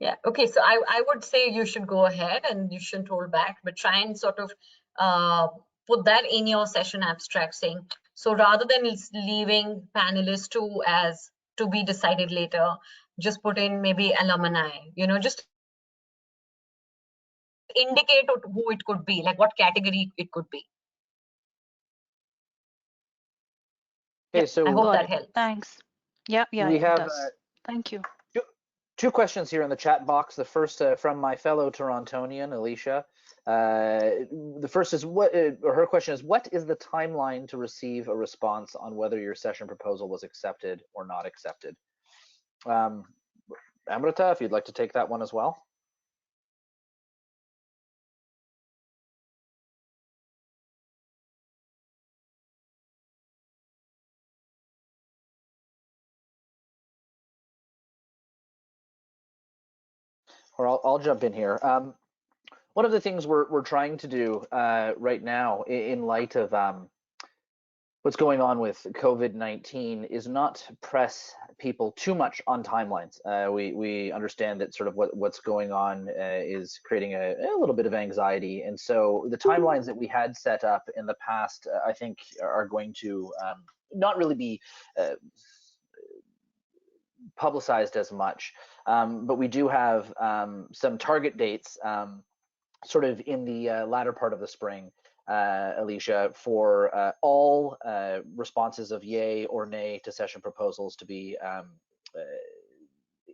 Yeah, okay, so I would say you should go ahead and you shouldn't hold back, but try and sort of put that in your session abstract saying, so rather than leaving panelists to be decided later, just put in maybe alumni, just indicate who it could be, like what category it could be. Okay, so I hope that helps. Thanks. Yeah, we it have does. Thank you. two questions here in the chat box. The first from my fellow Torontonian, Alicia. The first is her question is, what is the timeline to receive a response on whether your session proposal was accepted or not accepted? Amrita, if you'd like to take that one as well. Or I'll jump in here. One of the things we're trying to do right now, in light of what's going on with COVID-19, is not press people too much on timelines. We understand that sort of what's going on is creating a little bit of anxiety, and so the timelines that we had set up in the past, I think, are going to not really be publicized as much, but we do have some target dates sort of in the latter part of the spring, Alicia, for all responses of yay or nay to session proposals to be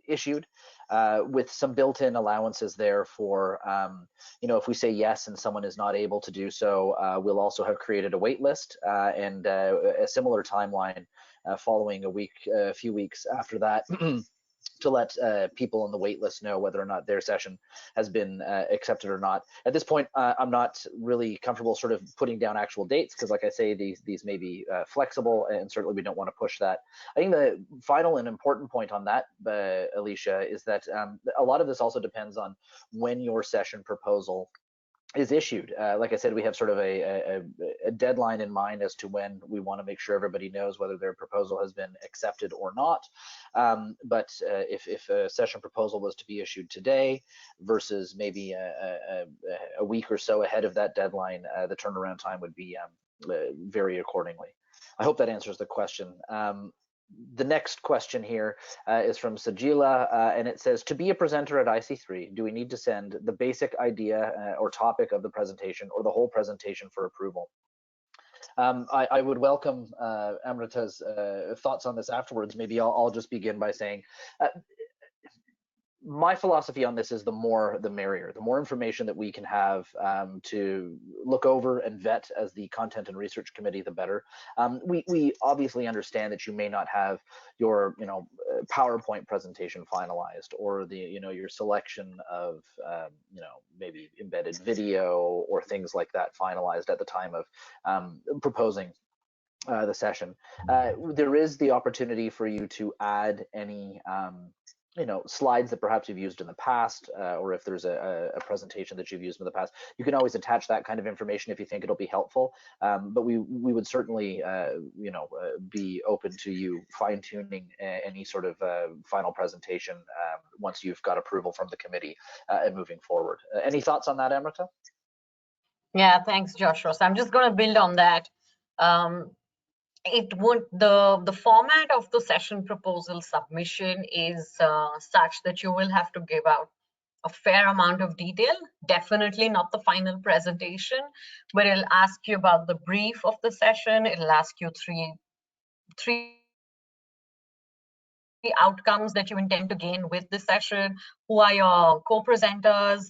issued, with some built-in allowances there for, if we say yes and someone is not able to do so, we'll also have created a wait list and a similar timeline following a few weeks after that to let people on the wait list know whether or not their session has been accepted or not. At this point, I'm not really comfortable sort of putting down actual dates because, like I say, these may be flexible, and certainly we don't want to push that. I think the final and important point on that, Alicia, is that a lot of this also depends on when your session proposal is issued. Like I said, we have sort of a deadline in mind as to when we want to make sure everybody knows whether their proposal has been accepted or not. But if a session proposal was to be issued today versus maybe a week or so ahead of that deadline, the turnaround time would be vary accordingly. I hope that answers the question. The next question here is from Sajila, and it says, to be a presenter at IC3, do we need to send the basic idea or topic of the presentation or the whole presentation for approval? I would welcome Amrita's thoughts on this afterwards. Maybe I'll just begin by saying, my philosophy on this is the more the merrier. The more information that we can have to look over and vet as the content and research committee, the better. We obviously understand that you may not have your PowerPoint presentation finalized, or the your selection of maybe embedded video or things like that finalized at the time of proposing the session. There is the opportunity for you to add any slides that perhaps you've used in the past, or if there's a presentation that you've used in the past, you can always attach that kind of information if you think it'll be helpful. But we would certainly, be open to you fine-tuning any sort of final presentation once you've got approval from the committee and moving forward. Any thoughts on that, Amrita? Yeah, thanks, Joshua. So I'm just going to build on that. The format of the session proposal submission is such that you will have to give out a fair amount of detail, definitely not the final presentation, but it'll ask you about the brief of the session. It'll ask you three outcomes that you intend to gain with the session. Who are your co-presenters,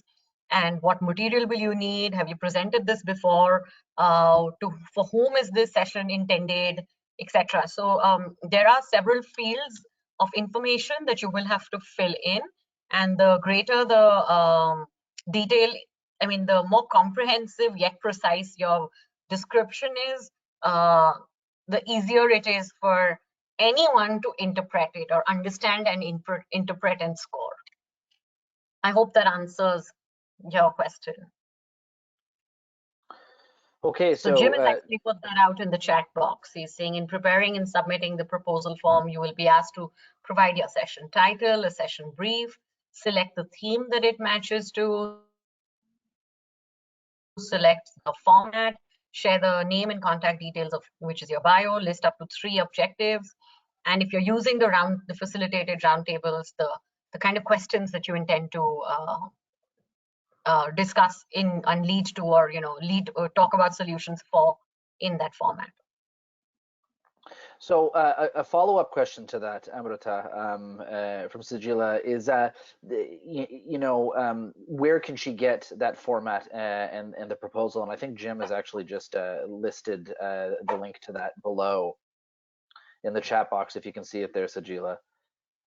and what material will you need? Have you presented this before? For whom is this session intended, etc. So there are several fields of information that you will have to fill in, and the greater the detail, the more comprehensive yet precise your description is, the easier it is for anyone to interpret it or understand and interpret and score. I hope that answers your question. Okay, So Jim has actually put that out in the chat box. He's saying in preparing and submitting the proposal form, you will be asked to provide your session title, a session brief, select the theme that it matches to, select a format, share the name and contact details of which is your bio, list up to 3 objectives. And if you're using the facilitated roundtables, the kind of questions that you intend to discuss and lead to, or lead or talk about solutions for in that format. So a follow-up question to that, Amrita, from Sajila is, where can she get that format and the proposal? And I think Jim has actually just listed the link to that below in the chat box, if you can see it there, Sajila.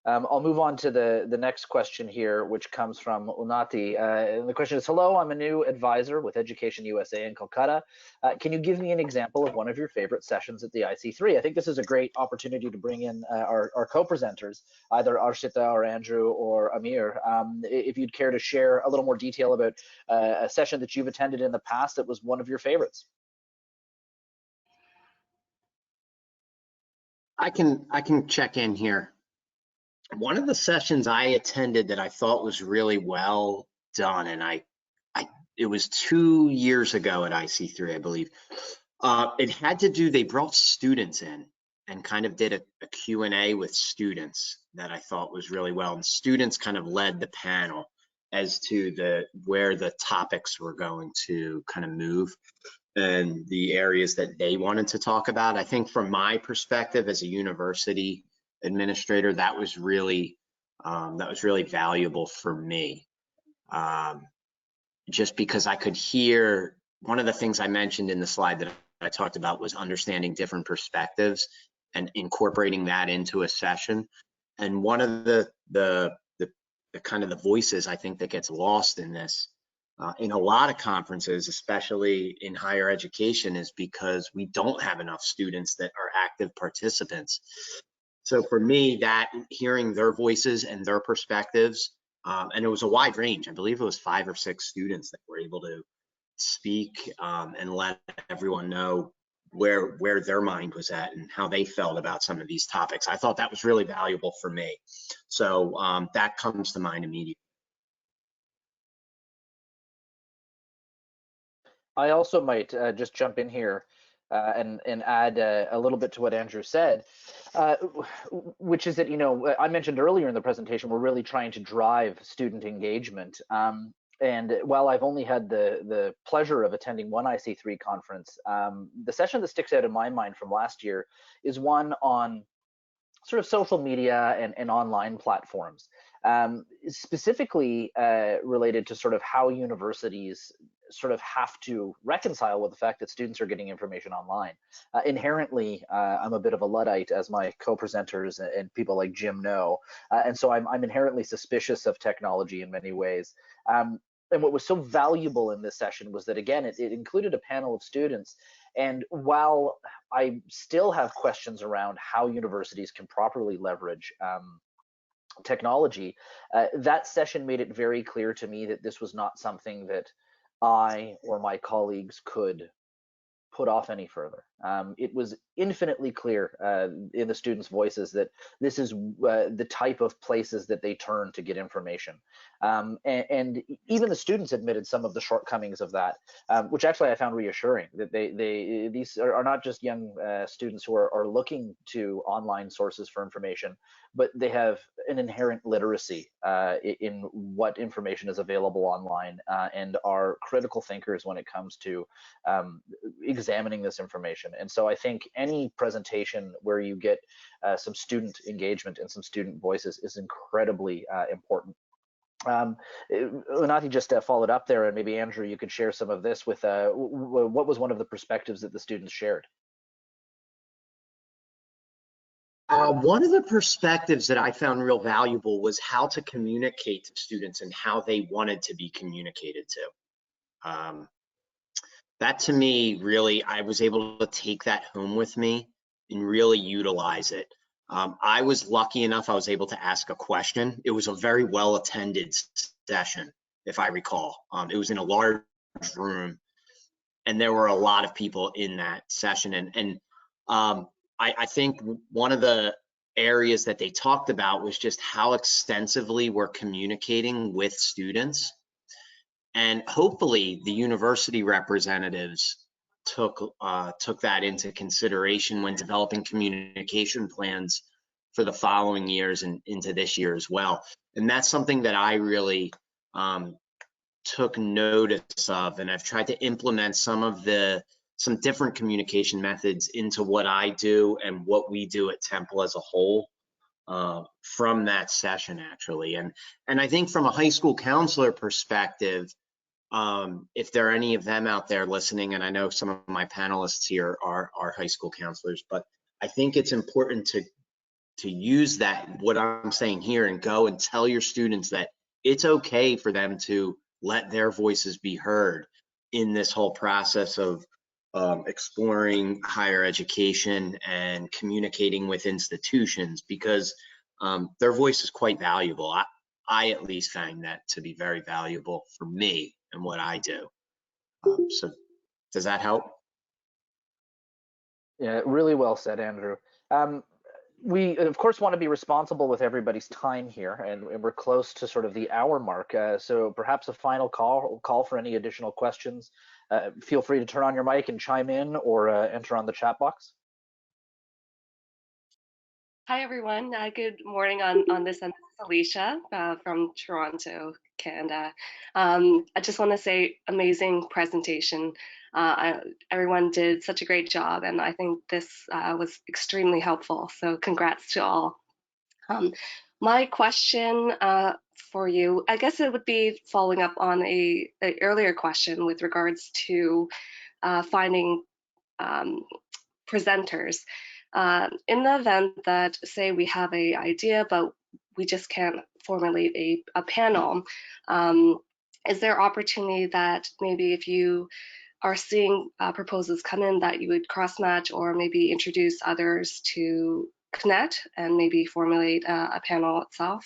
I'll move on to the next question here, which comes from Unati. And the question is, hello, I'm a new advisor with Education USA in Kolkata. Can you give me an example of one of your favorite sessions at the IC3? I think this is a great opportunity to bring in our co-presenters, either Arshita or Andrew or Amir. If you'd care to share a little more detail about a session that you've attended in the past that was one of your favorites. I can check in here. One of the sessions I attended that I thought was really well done, and it was 2 years ago at IC3, I believe. It had to do, they brought students in and kind of did a Q&A with students that I thought was really well. And students kind of led the panel as to where the topics were going to kind of move and the areas that they wanted to talk about. I think from my perspective as a university administrator, that was really valuable for me, just because I could hear. One of the things I mentioned in the slide that I talked about was understanding different perspectives and incorporating that into a session. And one of the kind of the voices I think that gets lost in this in a lot of conferences, especially in higher education, is because we don't have enough students that are active participants. So for me, that hearing their voices and their perspectives, and it was a wide range. I believe it was 5 or 6 students that were able to speak and let everyone know where their mind was at and how they felt about some of these topics. I thought that was really valuable for me. So that comes to mind immediately. I also might just jump in here and add a little bit to what Andrew said, which is that, I mentioned earlier in the presentation, we're really trying to drive student engagement. And while I've only had the pleasure of attending one IC3 conference, the session that sticks out in my mind from last year is one on sort of social media and online platforms, specifically related to sort of how universities sort of have to reconcile with the fact that students are getting information online. Inherently, I'm a bit of a Luddite, as my co-presenters and people like Jim know, and so I'm inherently suspicious of technology in many ways. And what was so valuable in this session was that, again, it included a panel of students. And while I still have questions around how universities can properly leverage technology, that session made it very clear to me that this was not something that I or my colleagues could put off any further. It was infinitely clear in the students' voices that this is the type of places that they turn to get information. And even the students admitted some of the shortcomings of that, which actually I found reassuring, that these are not just young students who are looking to online sources for information, but they have an inherent literacy in what information is available online and are critical thinkers when it comes to examining this information. And so I think any presentation where you get some student engagement and some student voices is incredibly important. Unati just followed up there, and maybe Andrew, you could share some of this with what was one of the perspectives that the students shared? One of the perspectives that I found real valuable was how to communicate to students and how they wanted to be communicated to. That to me, really, I was able to take that home with me and really utilize it. I was lucky enough, I was able to ask a question. It was a very well attended session, if I recall. It was in a large room, there were a lot of people in that session. And I think one of the areas that they talked about was just how extensively we're communicating with students. And hopefully the university representatives took that into consideration when developing communication plans for the following years and into this year as well. And that's something that I really took notice of, and I've tried to implement some different communication methods into what I do and what we do at Temple as a whole from that session, actually. And I think from a high school counselor perspective, if there are any of them out there listening, and I know some of my panelists here are high school counselors, but I think it's important to use that, what I'm saying here, and go and tell your students that it's okay for them to let their voices be heard in this whole process of exploring higher education and communicating with institutions, because their voice is quite valuable. I at least find that to be very valuable for me and what I do. So does that help? Yeah, really well said, Andrew. We, of course, want to be responsible with everybody's time here, and we're close to sort of the hour mark. So perhaps a final call for any additional questions. Feel free to turn on your mic and chime in, or enter on the chat box. Hi, everyone. Good morning on this end. This is Alicia from Toronto, Canada. I just want to say, amazing presentation. Everyone did such a great job, and I think this was extremely helpful. So congrats to all. My question for you, I guess it would be following up on an earlier question with regards to finding presenters. In the event that, say, we have an idea, but we just can't formulate a panel, is there opportunity that maybe if you are seeing proposals come in, that you would cross-match or maybe introduce others to connect and maybe formulate a panel itself?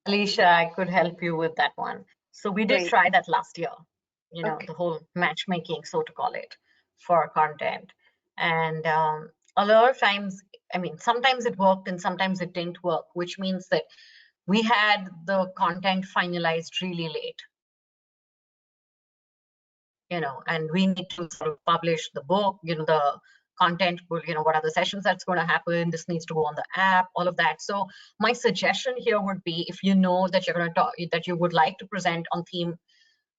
Alicia, I could help you with that one. So we did try that last year, you know, the whole matchmaking, so to call it, for content. And a lot of times, I mean, sometimes it worked and sometimes it didn't work, which means that we had the content finalized really late, you know, and we need to sort of publish the book, you know, the content, you know, what are the sessions that's going to happen, this needs to go on the app, all of that. So my suggestion here would be, if you know that you're going to talk, that you would like to present on theme,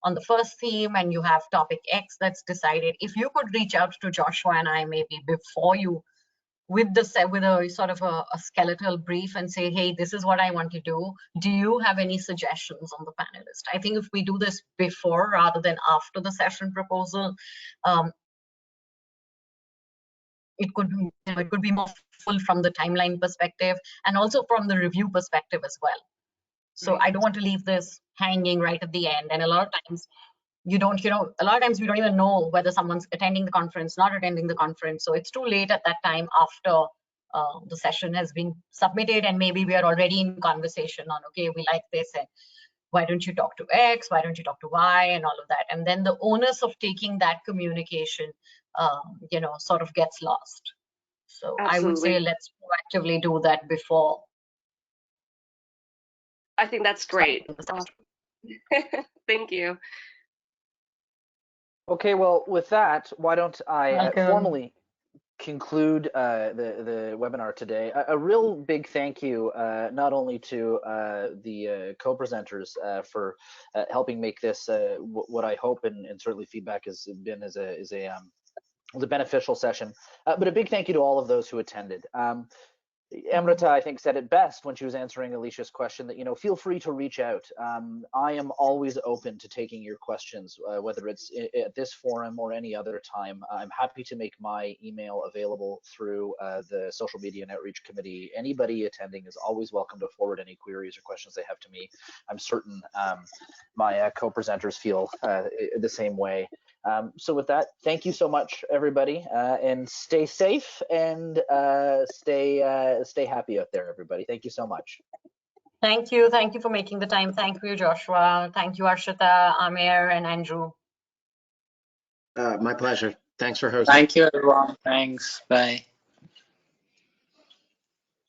on the first theme, and you have topic X that's decided, if you could reach out to Joshua and I maybe before you, with a sort of a skeletal brief, and say, hey, this is what I want to do. Do you have any suggestions on the panelist? I think if we do this before rather than after the session proposal, it could be more full from the timeline perspective and also from the review perspective as well. So I don't want to leave this hanging right at the end. And a lot of times you don't, you know, a lot of times we don't even know whether someone's attending the conference, not attending the conference. So it's too late at that time after the session has been submitted, and maybe we are already in conversation on, okay, we like this, and why don't you talk to X, why don't you talk to Y, and all of that. And then the onus of taking that communication, you know, sort of gets lost. So I would say let's proactively do that before. I think that's great. Thank you. Okay, well, with that, why don't I formally conclude the webinar today. A real big thank you, not only to the co-presenters for helping make this what I hope and certainly feedback has been as a beneficial session, but a big thank you to all of those who attended. Amrita, I think, said it best when she was answering Alicia's question that, you know, feel free to reach out. I am always open to taking your questions, whether it's at this forum or any other time. I'm happy to make my email available through the Social Media and Outreach Committee. Anybody attending is always welcome to forward any queries or questions they have to me. I'm certain my co-presenters feel the same way. So with that, thank you so much, everybody, and stay safe and stay happy out there, everybody. Thank you so much. Thank you. Thank you for making the time. Thank you, Joshua. Thank you, Arshita, Amir, and Andrew. My pleasure. Thanks for hosting. Thank you, everyone. Thanks. Bye.